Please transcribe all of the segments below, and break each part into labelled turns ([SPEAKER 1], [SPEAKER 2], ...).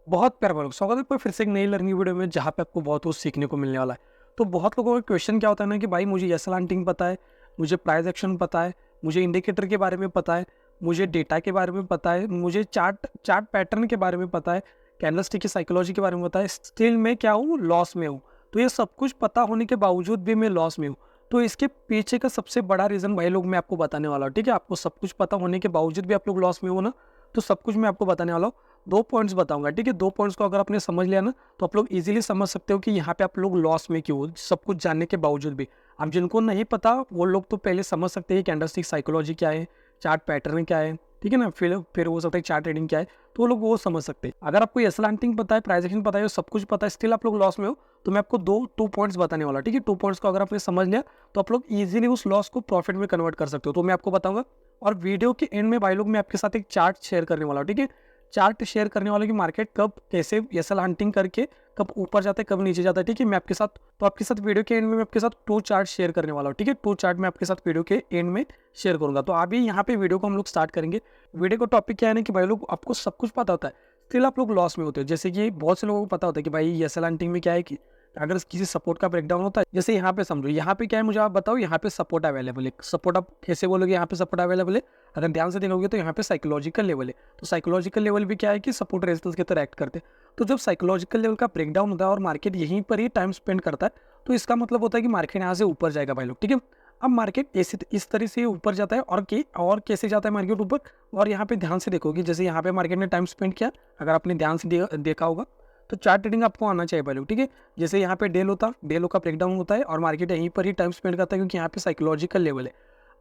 [SPEAKER 1] बहुत प्यार भरा स्वागत है आपका फिर से एक नई लर्निंग वीडियो में, जहाँ पे आपको बहुत कुछ सीखने को मिलने वाला है। तो बहुत लोगों का क्वेश्चन क्या होता है ना कि भाई मुझे एसएल हंटिंग पता है, मुझे प्राइस एक्शन पता है, मुझे इंडिकेटर के बारे में पता है, मुझे डेटा के बारे में पता है, मुझे चार्ट चार्ट पैटर्न के बारे में पता है, कैंडलस्टिक की साइकोलॉजी के बारे में पता है, स्टिल मैं क्या हूँ, लॉस में हूँ। तो ये सब कुछ पता होने के बावजूद भी मैं लॉस में हूँ। तो इसके पीछे का सबसे बड़ा रीज़न भाई लोग मैं आपको बताने वाला हूँ। ठीक है, आपको सब कुछ पता होने के बावजूद भी आप लोग लॉस में हो ना, तो सब कुछ मैं आपको बताने वाला हूँ। 2 पॉइंट्स बताऊंगा। ठीक है, 2 पॉइंट्स को अगर आपने समझ लिया ना, तो आप लोग इजीली समझ सकते हो कि यहाँ पे आप लोग लॉस में क्यों हो, सब कुछ जानने के बावजूद भी। अब जिनको नहीं पता वो लोग तो पहले समझ सकते हैं कैंडलस्टिक साइकोलॉजी क्या है, चार्ट पैटर्न क्या है। ठीक है ना, फिर हो सकता है चार्ट ट्रेडिंग क्या है, तो वो लोग वो समझ सकते हैं। अगर आपको एसएल हंटिंग पता है, प्राइस एक्शन पता है, सब कुछ पता है, स्टिल आप लोग लॉस में हो, तो मैं आपको टू पॉइंट्स बताने वाला। ठीक है, 2 पॉइंट्स को अगर आपने समझ लिया तो आप लोग इजीली उस लॉस को प्रॉफिट में कन्वर्ट कर सकते हो। तो मैं आपको बताऊंगा, और वीडियो के एंड में भाई लोग मैं आपके साथ एक चार्ट शेयर करने वाला हूँ। ठीक है, चार्ट शेयर करने वाले की मार्केट कब कैसे एसएल हंटिंग करके कब ऊपर जाता है, कब नीचे जाता है। ठीक है, मैं आपके साथ, तो आपके साथ वीडियो के एंड में मैं आपके साथ 2 चार्ट शेयर करने वाला हूँ। ठीक है, 2 चार्ट मैं आपके साथ वीडियो के एंड में शेयर करूंगा। तो अभी यहाँ पे वीडियो को हम लोग स्टार्ट करेंगे। वीडियो का टॉपिक क्या है ना कि भाई लोग आपको सब कुछ पता होता है, स्टिल आप लोग लॉस में होते हो। जैसे कि बहुत से लोगों को पता होता है कि भाई एसएल हंटिंग में क्या है कि अगर किसी सपोर्ट का ब्रेकडाउन होता है, जैसे यहाँ पे समझो, यहाँ पे क्या है मुझे आप बताओ, यहाँ पे सपोर्ट अवेलेबल है। सपोर्ट आप कैसे बोलोगे, यहाँ पे सपोर्ट अवेलेबल है, अगर ध्यान से देखोगे तो यहाँ पे साइकोलॉजिकल लेवल है। तो साइकोलॉजिकल लेवल भी क्या है कि सपोर्ट रेजिस्टेंस की तरह एक्ट करते हैं। तो जब साइकोलॉजिकल लेवल का ब्रेकडाउन होता है और मार्केट यहीं पर ही टाइम स्पेंड करता है, तो इसका मतलब होता है कि मार्केट यहाँ से ऊपर जाएगा भाई लोग। ठीक है, अब मार्केट ऐसे इस तरह से ऊपर जाता है, और कैसे जाता है मार्केट ऊपर, और यहाँ पे ध्यान से देखोगे, जैसे यहाँ पे मार्केट ने टाइम स्पेंड किया, अगर आपने ध्यान से देखा होगा, तो चार्ट ट्रेडिंग आपको आना चाहिए भाई लोग। ठीक है, जैसे यहाँ पे डेलो का ब्रेकडाउन होता है और मार्केट यहीं पर ही टाइम स्पेंड करता है, क्योंकि यहाँ पे साइकोलॉजिकल लेवल है।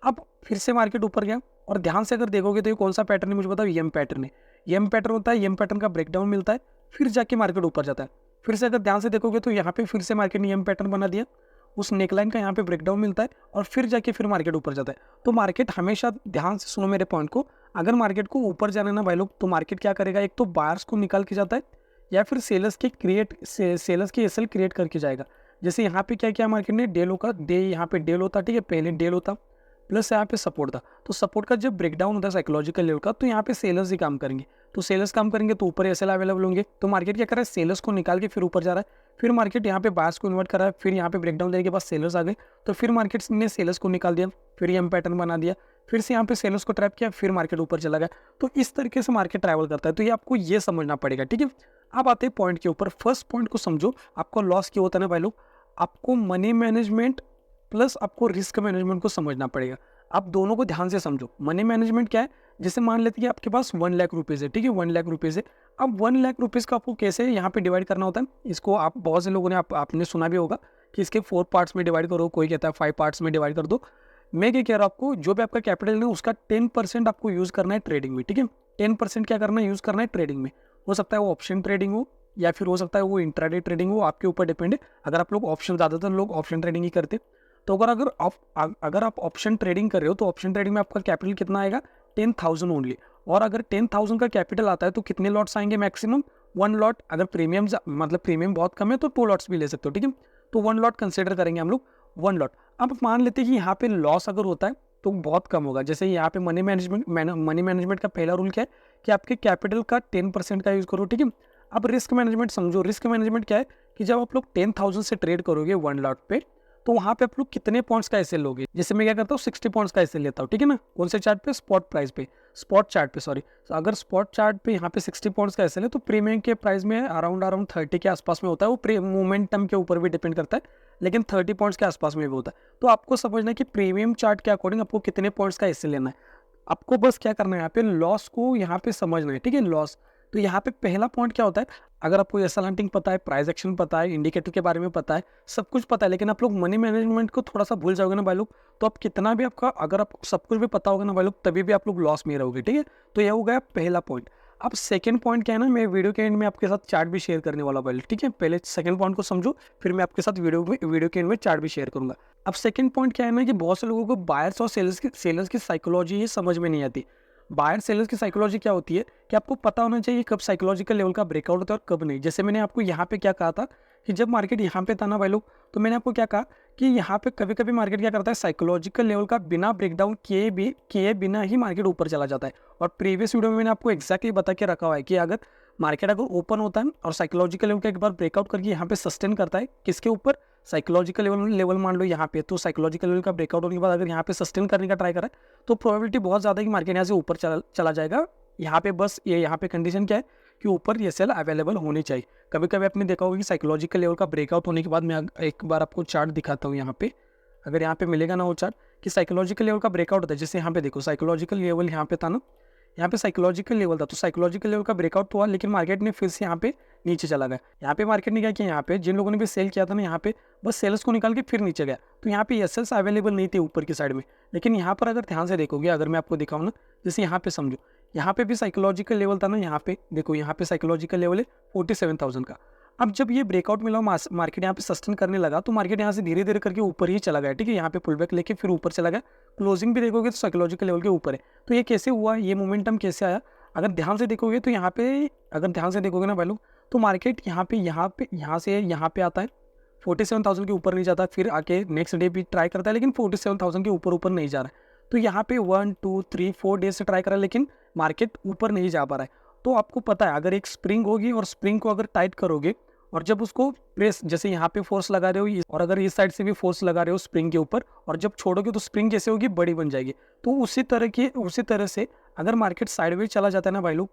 [SPEAKER 1] अब फिर से मार्केट ऊपर गया, और ध्यान से अगर देखोगे तो ये कौन सा पैटर्न है मुझे बताओ, एम पैटर्न है। एम पैटर्न होता है, एम पैटर्न का ब्रेकडाउन मिलता है, फिर जाके मार्केट ऊपर जाता है। फिर से अगर ध्यान से देखोगे तो यहाँ पे फिर से मार्केट ने एम पैटर्न बना दिया, उस नेकलाइन का यहाँ पे ब्रेकडाउन मिलता है, और फिर जाके फिर मार्केट ऊपर जाता है। तो मार्केट हमेशा, ध्यान से सुनो मेरे पॉइंट को, अगर मार्केट को ऊपर जाना ना भाई लोग, तो मार्केट क्या करेगा, एक तो बायर्स को निकाल के जाता है, या फिर सेलर्स की एसएल क्रिएट करके जाएगा। जैसे यहाँ पे क्या किया मार्केट ने, डेलो का डे, यहाँ पे डेल होता, ठीक है, पहले डेल होता, प्लस यहाँ पे सपोर्ट था। तो सपोर्ट का जब ब्रेकडाउन होता है साइकोलॉजिकल लेवल का, तो यहाँ पे सेलर्स ही काम करेंगे। तो सेलर्स काम करेंगे तो ऊपर एसएल अवेलेबल होंगे। तो मार्केट क्या कर रहा है, सेलर्स को निकाल के फिर ऊपर जा रहा है। फिर मार्केट यहाँ पे बायर्स को इन्वर्ट कर रहा है, फिर यहाँ पे ब्रेकडाउन देने के बाद सेलर्स आ गए, तो फिर मार्केट ने सेलर्स को निकाल दिया, फिर एम पैटर्न बना दिया, फिर से यहाँ पे सेलर्स को ट्रैप किया, फिर मार्केट ऊपर चला गया। तो इस तरीके से मार्केट ट्रैवल करता है। तो ये आपको ये समझना पड़ेगा। ठीक है, अब आते हैं पॉइंट के ऊपर। फर्स्ट पॉइंट को समझो, आपको लॉस क्यों होता है ना भाई लोग, आपको मनी मैनेजमेंट प्लस आपको रिस्क मैनेजमेंट को समझना पड़ेगा। आप दोनों को ध्यान से समझो। मनी मैनेजमेंट क्या है, जैसे मान लेते हैं कि आपके पास 1 लाख रुपीज़ है। ठीक है, 1 लाख रुपीज़ है। अब 1 लाख रुपीज़ को आपको कैसे यहाँ पे डिवाइड करना होता है, इसको आप बहुत से लोगों ने आपने सुना भी होगा कि इसके 4 पार्ट्स में डिवाइड करो, कोई कहता है 5 पार्ट्स में डिवाइड कर दो। मैं क्या कह रहा हूँ आपको, जो भी आपका कैपिटल है उसका 10% आपको यूज़ करना है ट्रेडिंग में। ठीक है, 10% क्या करना है, यूज़ करना है ट्रेडिंग में। हो सकता है वो ऑप्शन ट्रेडिंग हो, या फिर हो सकता है वो इंट्राडे ट्रेडिंग हो, आपके ऊपर डिपेंड है। अगर आप लोग ऑप्शन, ज़्यादातर लोग ऑप्शन ट्रेडिंग ही करते, तो अगर आप ऑप्शन ट्रेडिंग कर रहे हो, तो ऑप्शन ट्रेडिंग में आपका कैपिटल कितना आएगा, 10,000 ओनली। और अगर 10,000 का कैपिटल आता है तो कितने लॉट्स आएंगे मैक्सिमम, 1 लॉट। अगर प्रीमियम, मतलब प्रीमियम बहुत कम है तो 2 लॉट्स भी ले सकते हो। ठीक है, तो 1 लॉट कंसिडर करेंगे हम लोग, 1 लॉट। अब मान लेते हैं कि यहाँ पे लॉस अगर होता है तो बहुत कम होगा। जैसे यहाँ पे मनी मैनेजमेंट का पहला रूल क्या है कि आपके कैपिटल का 10% का यूज़ करो। ठीक है, अब रिस्क मैनेजमेंट समझो। रिस्क मैनेजमेंट क्या है कि जब आप लोग 10,000 से ट्रेड करोगे 1 लॉट पे, तो वहाँ पे आप लोग कितने पॉइंट्स का एसएल लोगे। जैसे मैं क्या करता हूँ, 60 पॉइंट्स का एसएल लेता हूँ। ठीक है ना, कौन से चार्ट पे, स्पॉट चार्ट पे सॉरी। तो अगर स्पॉट चार्ट पे यहाँ पे 60 पॉइंट्स का एसएल है, तो प्रीमियम के प्राइस में अराउंड 30 के आसपास में होता है। वो मोमेंटम के ऊपर भी डिपेंड करता है, लेकिन 30 पॉइंट्स के आसपास में भी होता है। तो आपको समझना है कि प्रीमियम चार्ट के अकॉर्डिंग आपको कितने पॉइंट्स का एसएल लेना है। आपको बस क्या करना है, यहाँ पे लॉस को यहाँ पे समझना है। ठीक है, लॉस। तो यहाँ पे पहला पॉइंट क्या होता है, अगर आपको एसएल हंटिंग पता है, प्राइस एक्शन पता है, इंडिकेटर के बारे में पता है, सब कुछ पता है, लेकिन आप लोग मनी मैनेजमेंट को थोड़ा सा भूल जाओगे ना भाई लोग, तो आप कितना भी आपका, अगर आप सब कुछ भी पता होगा ना भाई लोग, तभी भी आप लोग लॉस में रहोगे। ठीक है, तो यह हो गया पहला पॉइंट। अब सेकंड पॉइंट क्या है ना, मैं वीडियो के एंड में आपके साथ चार्ट भी शेयर करने वाला भाई। ठीक है, पहले सेकंड पॉइंट को समझो, फिर मैं आपके साथ वीडियो के एंड में चार्ट भी शेयर करूंगा। अब सेकंड पॉइंट क्या है ना कि बहुत से लोगों को बायर्स और सेलर्स की साइकोलॉजी ये समझ में नहीं आती। बायर सेलर्स की साइकोलॉजी क्या होती है कि आपको पता होना चाहिए कब साइकोलॉजिकल लेवल का ब्रेकआउट होता है और कब नहीं। जैसे मैंने आपको यहाँ पे क्या कहा था कि जब मार्केट यहाँ पे था ना भाई लोग, तो मैंने आपको क्या कहा कि यहाँ पे कभी कभी मार्केट क्या करता है, साइकोलॉजिकल लेवल का बिना ब्रेकडाउन किए बिना ही मार्केट ऊपर चला जाता है। और प्रीवियस वीडियो में मैंने आपको एक्जैक्टली बता के रखा हुआ है कि अगर मार्केट अगर ओपन होता है और साइकोलॉजिकल लेवल का एक बार ब्रेकआउट करके यहाँ पे सस्टेन करता है, किसके ऊपर, साइकोलॉजिकल लेवल मान लो यहाँ पे, तो साइकोलॉजिकल लेवल का ब्रेकआउट होने के बाद अगर यहाँ पे सस्टेन करने का ट्राई करा तो प्रोबेबिलिटी बहुत ज़्यादा है कि मार्केट यहाँ से ऊपर चला जाएगा। यहाँ पे बस ये यहाँ पे कंडीशन क्या है कि ऊपर ये सेल अवेलेबल होनी चाहिए। कभी कभी आपने देखा होगा कि साइकोलॉजिकल लेवल का ब्रेकआउट होने के बाद मैं एक बार आपको चार्ट दिखाता हूँ यहाँ पे, अगर यहाँ पे मिलेगा ना वो चार्ट कि साइकोलॉजिकल लेवल का ब्रेकआउट होता है। जैसे यहाँ पे देखो साइकोलॉजिकल लेवल यहाँ पे था ना, यहाँ पे साइकोलॉजिकल लेवल था, तो साइकोलॉजिकल लेवल का ब्रेकआउट हुआ लेकिन मार्केट ने फिर से यहाँ पे नीचे चला गया। यहाँ पे मार्केट ने क्या किया, यहाँ पे जिन लोगों ने भी सेल किया था ना, यहाँ पे बस सेल्स को निकाल के फिर नीचे गया, तो यहाँ पे एसएल्स अवेलेबल नहीं थे ऊपर की साइड में। लेकिन यहाँ पर अगर ध्यान से देखोगे, अगर मैं आपको दिखाऊँ ना, जैसे यहाँ पे समझो, यहाँ पे भी साइकोलॉजिकल लेवल था ना, यहाँ पे देखो, यहाँ पे साइकोलॉजिकल लेवल है 47,000 का। अब जब ये ब्रेकआउट मिला, मार्केट यहाँ पे सस्टेन करने लगा, तो मार्केट यहाँ से धीरे धीरे करके ऊपर ही चला गया, ठीक है, यहाँ पे पुल बैक लेके फिर ऊपर चला गया। क्लोजिंग भी देखोगे तो साइकोलॉजिकल लेवल के ऊपर है। तो ये कैसे हुआ, ये मोमेंटम कैसे आया, अगर ध्यान से देखोगे तो यहाँ पे, अगर ध्यान से देखोगे ना भाई लोग, तो मार्केट यहाँ से यहाँ पे आता है, 47,000 के ऊपर नहीं जाता, फिर आके नेक्स्ट डे भी ट्राई करता है लेकिन 47,000 के ऊपर नहीं जा रहा है। तो यहाँ पे 1 2 3 4 डेज से ट्राई करा लेकिन मार्केट ऊपर नहीं जा पा रहा है। तो आपको पता है, अगर एक स्प्रिंग होगी और स्प्रिंग को अगर टाइट करोगे और जब उसको प्रेस, जैसे यहाँ पे फोर्स लगा रहे हो और अगर इस साइड से भी फोर्स लगा रहे हो स्प्रिंग के ऊपर, और जब छोड़ोगे तो स्प्रिंग कैसे होगी, बड़ी बन जाएगी। तो उसी तरह से अगर मार्केट साइडवेज चला जाता है ना भाई लोग,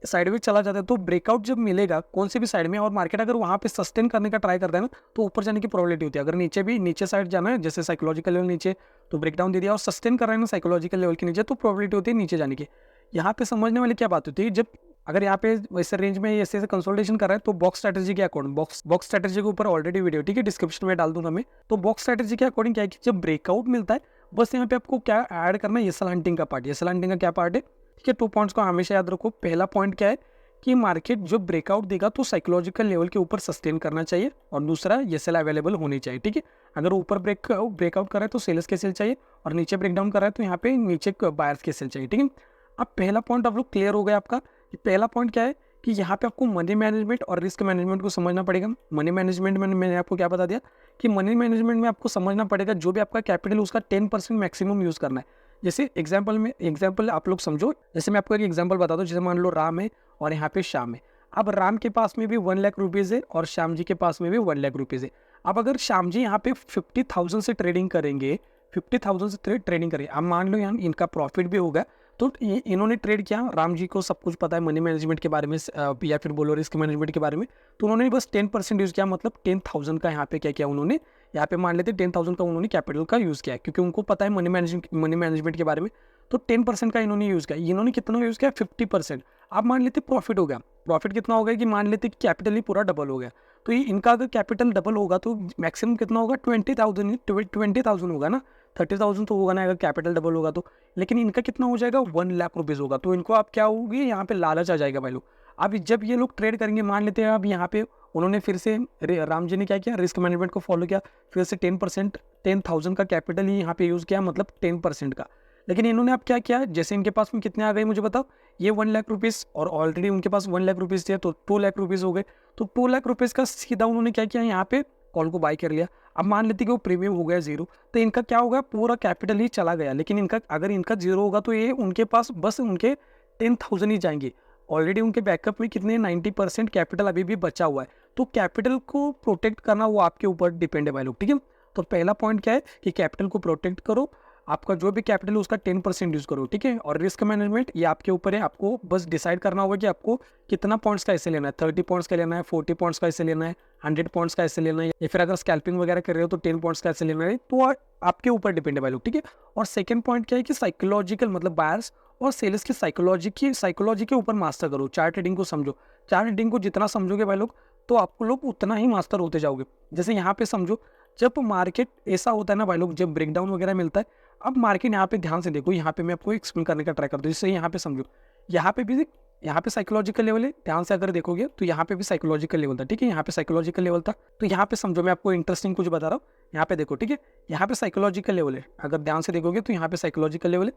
[SPEAKER 1] साइडवेज चला जाता है, तो ब्रेकआउट जब मिलेगा कौन से भी साइड में और मार्केट अगर वहाँ पे सस्टेन करने का ट्राई करता है ना, तो ऊपर जाने की प्रोबेबिलिटी होती है। अगर नीचे साइड जाना है, जैसे साइकोलॉजिकल लेवल नीचे, तो ब्रेकडाउन दे दिया और सस्टेन कर रहे हैं ना साइकोलॉजिकल लेवल के नीचे, तो प्रोबेबिलिटी होती है नीचे जाने की। यहाँ पे समझने वाली क्या बात होती है, जब अगर यहाँ पे वैसे रेंज में ऐसे कंसोलिडेशन कर रहा है, तो बॉक्स स्ट्रेटजी के अकॉर्डिंग, बॉक्स स्ट्रेटजी के ऊपर ऑलरेडी वीडियो, ठीक है, डिस्क्रिप्शन में डाल दूंगा मैं। तो बॉक्स स्ट्रेटजी के अकॉर्डिंग क्या है कि जब ब्रेकआउट मिलता है, बस यहाँ पे आपको क्या ऐड करना है, एसएल हंटिंग का पार्ट। एसएल हंटिंग का क्या पार्ट है, ठीक है, 2 पॉइंट्स को हमेशा याद रखो। पहला पॉइंट क्या है कि मार्केट जो ब्रेकआउट देगा तो साइकोलॉजिकल लेवल के ऊपर सस्टेन करना चाहिए, और दूसरा एसएल अवेलेबल होनी चाहिए, ठीक है। अगर ऊपर ब्रेकआउट कर रहा है तो सेलर्स के सेल चाहिए, और नीचे ब्रेकडाउन कर रहा है तो यहाँ पे नीचे बायर्स के सेल चाहिए, ठीक है। अब पहला पॉइंट आप लोग क्लियर हो गया आपका कि पहला पॉइंट क्या है कि यहाँ पे आपको मनी मैनेजमेंट और रिस्क मैनेजमेंट को समझना पड़ेगा। मनी मैनेजमेंट में मैंने आपको क्या बता दिया कि मनी मैनेजमेंट में आपको समझना पड़ेगा जो भी आपका कैपिटल उसका 10% मैक्सिमम यूज़ करना है। जैसे एग्जाम्पल आप लोग समझो, जैसे मैं आपको एक एग्जाम्पल बताता हूँ। जैसे मान लो राम है और यहाँ पे श्याम है। अब राम के पास में भी 1 लाख रुपीज़ है और श्याम जी के पास में भी 1 लाख रुपीज़ है। अब अगर श्याम जी यहाँ पे 50,000 से ट्रेडिंग करेंगे, 50,000 से ट्रेडिंग करेंगे, अब मान लो यहाँ इनका प्रॉफिट भी होगा, तो इन्होंने ट्रेड किया। राम जी को सब कुछ पता है मनी मैनेजमेंट के बारे में, या फिर बोलो रिस्क मैनेजमेंट के बारे में, तो उन्होंने बस 10% यूज़ किया, मतलब 10,000 का यहाँ पे क्या किया उन्होंने, यहाँ पे मान लेते 10,000 का उन्होंने कैपिटल का यूज़ किया, क्योंकि उनको पता है मनी मैनेजमेंट के बारे में। तो 10% का इन्होंने यूज़ किया। इन्होंने कितना यूज़ किया, 50%। आप मान लेते प्रॉफिट हो गया। प्रॉफिट कितना हो गया कि मान लेते कि कैपिटल ही पूरा डबल हो गया। तो ये इनका अगर कैपिटल डबल होगा तो मैक्सिमम कितना होगा, 20,000 होगा ना, 30,000 तो होगा ना अगर कैपिटल डबल होगा तो। लेकिन इनका कितना हो जाएगा, 1 लाख रुपीज़ होगा। तो इनको आप क्या होगी, यहाँ पे लालच आ जाएगा भाई लोग। अब जब ये लोग ट्रेड करेंगे, मान लेते हैं अब यहाँ पे उन्होंने फिर से, राम जी ने क्या किया, रिस्क मैनेजमेंट को फॉलो किया, फिर से 10,000 का कैपिटल ही यहाँ पे यूज़ किया, मतलब 10% का। लेकिन इन्होंने अब क्या किया, जैसे इनके पास में कितने आ गए मुझे बताओ, ये 1 लाख रुपीज़, और ऑलरेडी उनके पास 1 लाख रुपीज़ थे, तो 2 लाख रुपीज़ हो गए। तो 2 लाख रुपीज़ का सीधा उन्होंने क्या किया, यहाँ पे कॉल को बाय कर लिया। अब मान लेते कि वो प्रीमियम हो गया 0, तो इनका क्या होगा, पूरा कैपिटल ही चला गया। लेकिन इनका अगर इनका 0 होगा तो ये उनके पास बस उनके 10,000 ही जाएंगे। ऑलरेडी उनके बैकअप में कितने 90% कैपिटल अभी भी बचा हुआ है। तो कैपिटल को प्रोटेक्ट करना वो आपके ऊपर डिपेंड है भाई लोग, ठीक है। तो पहला पॉइंट क्या है कि कैपिटल को प्रोटेक्ट करो, आपका जो भी कैपिटल है उसका 10% यूज़ करो, ठीक है। और रिस्क मैनेजमेंट ये आपके ऊपर है, आपको बस डिसाइड करना होगा कि आपको कितना पॉइंट्स का ऐसे लेना है, 30 पॉइंट्स का लेना है, 40 पॉइंट्स का ऐसे लेना है, 100 पॉइंट्स का ऐसे लेना है, या फिर अगर स्कैल्पिंग वगैरह कर रहे हो तो 10 पॉइंट्स का ऐसे लेना है। तो आपके ऊपर डिपेंड है भाई लोग, ठीक है। और सेकंड पॉइंट क्या है कि साइकोलॉजिकल, मतलब बायर्स और सेलर्स की साइकोलॉजी के ऊपर मास्टर करो। चार्ट ट्रेडिंग को समझो। चार्ट ट्रेडिंग को जितना समझोगे भाई लोग, तो आपको लोग उतना ही मास्टर होते जाओगे। जैसे यहाँ पे समझो, जब मार्केट ऐसा होता है ना भाई लोग, जब ब्रेकडाउन वगैरह मिलता है, अब मार्केट यहाँ पे ध्यान से देखो, यहाँ पे मैं आपको एक्सप्लेन करने का ट्राई करता हूँ। जैसे यहाँ पे समझो, यहाँ पे साइकोलॉजिकल लेवल है, ध्यान से अगर देखोगे तो यहाँ पे भी साइकोलॉजिकल लेवल था, ठीक है। यहाँ पे साइकोलॉजिकल लेवल था, तो यहाँ पे समझो मैं आपको इंटरेस्टिंग कुछ बता रहा हूँ। यहाँ पे देखो, ठीक है, यहाँ पे साइकोलॉजिकल लेवल है। अगर ध्यान से देखोगे तो यहाँ पे साइकोलॉजिकल लेवल है।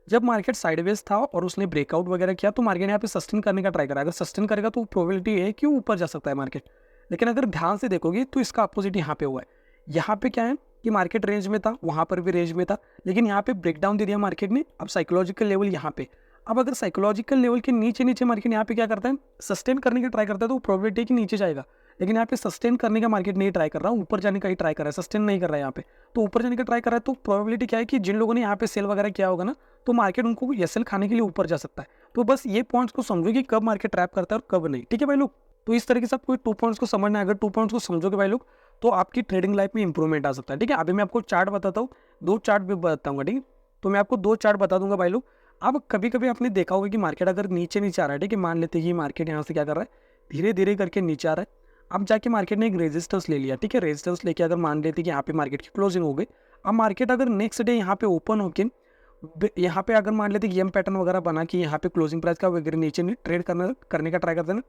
[SPEAKER 1] जब मार्केट साइडवेज था और उसने ब्रेकआउट वगैरह किया, तो मार्केट यहाँ पे सस्टेन करने का ट्राई करा। अगर सस्टेन करेगा तो प्रोबेबिलिटी है कि ऊपर जा सकता है मार्केट। लेकिन अगर ध्यान से देखोगे तो इसका अपोजिट यहाँ पे हुआ है। यहाँ पे क्या है कि मार्केट रेंज में था, वहाँ पर भी रेंज में था, लेकिन यहाँ पे ब्रेकडाउन दे दिया मार्केट ने। अब साइकोलॉजिकल लेवल यहाँ पे, अब अगर साइकोलॉजिकल लेवल के नीचे मार्केट यहाँ पे क्या करता है, सस्टेन करने का ट्राई करता है, तो प्रोबेबिलिटी कि नीचे जाएगा। लेकिन यहाँ पे सस्टेन करने का मार्केट नहीं ट्राई कर रहा, ऊपर जाने का ही ट्राई कर रहा है, सस्टेन नहीं कर रहा है यहाँ पे। तो ऊपर जाने का ट्राई कर रहा है, तो प्रोबेबिलिटी क्या है कि जिन लोगों ने यहाँ पे सेल वगैरह किया होगा ना, तो मार्केट उनको एसएल खाने के लिए ऊपर जा सकता है। तो बस ये पॉइंट्स को समझो कि कब मार्केट ट्रैप करता है और कब नहीं। ठीक है भाई लोग, तो इस तरीके से आपको 2 पॉइंट्स को समझना है। अगर 2 पॉइंट्स को समझोगे भाई लोग, तो आपकी ट्रेडिंग लाइफ में इंप्रूवमेंट आ सकता है। ठीक है, अभी मैं आपको चार्ट बताता हूँ, 2 चार्ट भी बताऊंगा। ठीक है, तो मैं आपको 2 चार्ट बता दूंगा भाई लोग। अब कभी कभी आपने देखा होगा कि मार्केट अगर नीचे आ रहा है, ठीक है, मान लेते हैं कि मार्केट यहाँ से क्या कर रहा है, धीरे धीरे करके नीचे आ रहा है। अब जाके मार्केट ने एक रेजिस्टेंस ले लिया। ठीक है, रेजिस्टेंस लेके अगर मान लेते हैं कि यहाँ पे मार्केट की क्लोजिंग हो गई, अब मार्केट अगर नेक्स्ट डे यहाँ पे ओपन होके यहाँ पे अगर मान लेते हैं कि एम पैटर्न वगैरह बना कि यहाँ पे क्लोजिंग प्राइस का वगैरह नीचे ट्रेड करने का ट्राई करते हैं ना,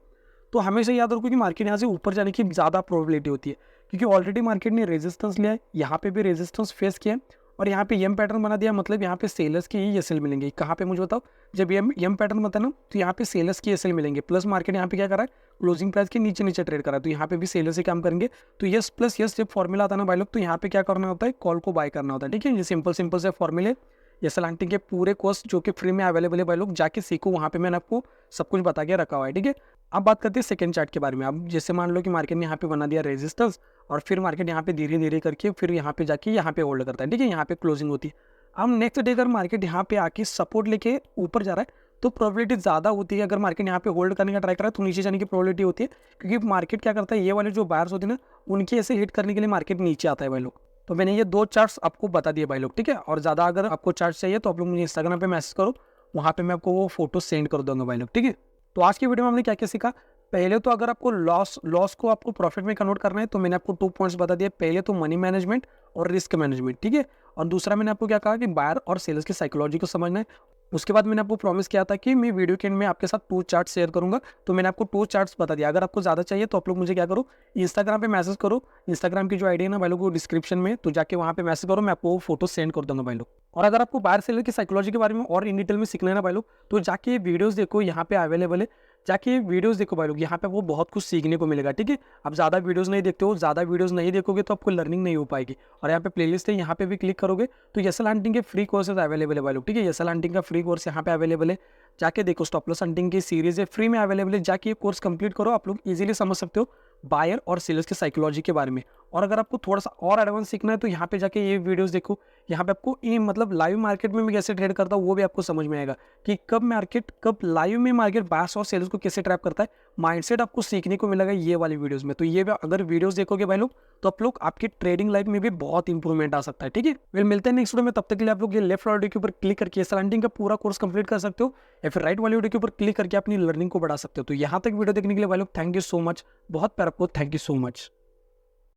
[SPEAKER 1] तो हमेशा याद रखो कि मार्केट यहाँ से ऊपर जाने की ज़्यादा प्रोबेबिलिटी होती है, क्योंकि ऑलरेडी मार्केट ने रेजिस्टेंस लिया है, यहाँ पे भी रेजिस्टेंस फेस किया है, और यहाँ पे एम पैटर्न बना दिया, मतलब यहाँ पे सेलर्स की ही एसएल मिलेंगे। कहाँ पे मुझे बताओ, जब एम पैटर्न बनता है ना, तो यहाँ पे सेलर्स की एसएल मिलेंगे। प्लस मार्केट यहाँ पे क्या कर रहा है, क्लोजिंग प्राइस के नीचे ट्रेड कर रहा है, तो यहाँ पे भी सेलर्स ही काम करेंगे। तो यस प्लस यस जब फॉर्मूला आता है ना भाई लोग, तो यहाँ पे क्या करना होता है, कॉल को बाय करना होता है। ठीक है, ये सिंपल से फॉर्मूले एसएल हंटिंग के पूरे कोर्स जो कि फ्री में अवेलेबल है भाई लोग, जाके सीखो, वहाँ पे मैंने आपको सब कुछ बता के रखा हुआ है। ठीक है, अब बात करते हैं सेकंड चार्ट के बारे में। अब जैसे मान लो कि मार्केट ने यहाँ पे बना दिया रेजिस्टेंस, और फिर मार्केट यहाँ पे धीरे धीरे करके फिर यहाँ पे जाके यहाँ पे होल्ड करता है। ठीक है, यहाँ पे क्लोजिंग होती है। अब नेक्स्ट डे अगर मार्केट यहाँ पे आके सपोर्ट लेके ऊपर जा रहा है, तो प्रोबेबिलिटी ज़्यादा होती है। अगर मार्केट यहाँ पे होल्ड करने का ट्राई कर रहा है, तो नीचे जाने की प्रोबेबिलिटी होती है, क्योंकि मार्केट क्या करता है, ये वाले जो बायर्स होते हैं ना, उनके ऐसे हिट करने के लिए मार्केट नीचे आता है भाई लोग। तो मैंने ये 2 चार्ट्स आपको बता दिए भाई लोग। ठीक है, और ज़्यादा अगर आपको चार्ट चाहिए तो आप लोग मुझे इंस्टाग्राम पे मैसेज करो, वहाँ पे मैं आपको वो फोटो सेंड कर दूंगा भाई लोग। ठीक है, तो आज की वीडियो में हमने क्या क्या सीखा। पहले तो अगर आपको लॉस को आपको प्रॉफिट में कन्वर्ट करना है, तो मैंने आपको 2 पॉइंट्स बता दिए। पहले तो मनी मैनेजमेंट और रिस्क मैनेजमेंट। ठीक है, और दूसरा मैंने आपको क्या कहा कि बायर और सेलर्स की साइकोलॉजी को समझना है। उसके बाद मैंने आपको प्रॉमिस किया था कि मैं वीडियो के एंड में आपके साथ 2 चार्ट शेयर करूंगा, तो मैंने आपको 2 चार्ट्स बता दिया। अगर आपको ज़्यादा चाहिए तो आप लोग मुझे क्या करो, इंस्टाग्राम पे मैसेज करो। इंस्टाग्राम की जो आईडी है ना भाई लोग, वो डिस्क्रिप्शन में, तो जाके वहाँ पे मैसेज करो, मैं आपको वो फोटो सेंड कर दूंगा भाई लोग। और अगर आपको बायर सेलर की साइकोलॉजी के बारे में और इन डिटेल में सीखना है ना भाई लोग, तो जाके वीडियोज़ देखो, यहाँ पे अवेलेबल है, जाके वीडियोस देखो भाई लोग, यहाँ पे आपको बहुत कुछ सीखने को मिलेगा। ठीक है, आप ज़्यादा वीडियोस नहीं देखते हो, ज़्यादा वीडियोस नहीं देखोगे तो आपको लर्निंग नहीं हो पाएगी। और यहाँ पे प्लेलिस्ट है, यहाँ पे भी क्लिक करोगे तो एसएल हंटिंग के फ्री कोर्सेज अवेलेबल है भाई लोग। ठीक है, एसएल हंटिंग का फ्री कोर्स यहाँ पे अवेलेबल है, जाके देखो। स्टॉप लॉस हंटिंग की सीरीज है, फ्री में अवेलेबल है, जाके ये कोर्स कंप्लीट करो। आप लोग इजीली समझ सकते हो बायर और सेलर्स की साइकोलॉजी के बारे में। और अगर आपको थोड़ा सा और एडवांस सीखना है, तो यहाँ पे जाके ये वीडियोस देखो। यहाँ पे आपको ये मतलब लाइव मार्केट में मैं कैसे ट्रेड करता हूँ वो भी आपको समझ में आएगा, कि कब लाइव में मार्केट बायर्स और सेलर्स को कैसे ट्रैप करता है। माइंडसेट आपको सीखने को मिलेगा ये वाली वीडियोस में। तो ये अगर वीडियोस देखोगे भाई लोग, तो आप लोग आपकी ट्रेडिंग लाइफ में भी बहुत इंप्रूवमेंट आ सकता है। ठीक है, फिर मिलते हैं नेक्स्ट वीडियो में। तब तक के लिए आप लोग ये लेफ्ट वाले के ऊपर क्लिक करके एसएल हंटिंग का पूरा कोर्स कंप्लीट कर सकते हो, या फिर राइट वाले वीडियो के ऊपर क्लिक करके अपनी लर्निंग को बढ़ा सकते हो। तो यहाँ तक वीडियो देखने के लिए भाई लोग थैंक यू सो मच, बहुत प्यार आपको, थैंक यू सो मच।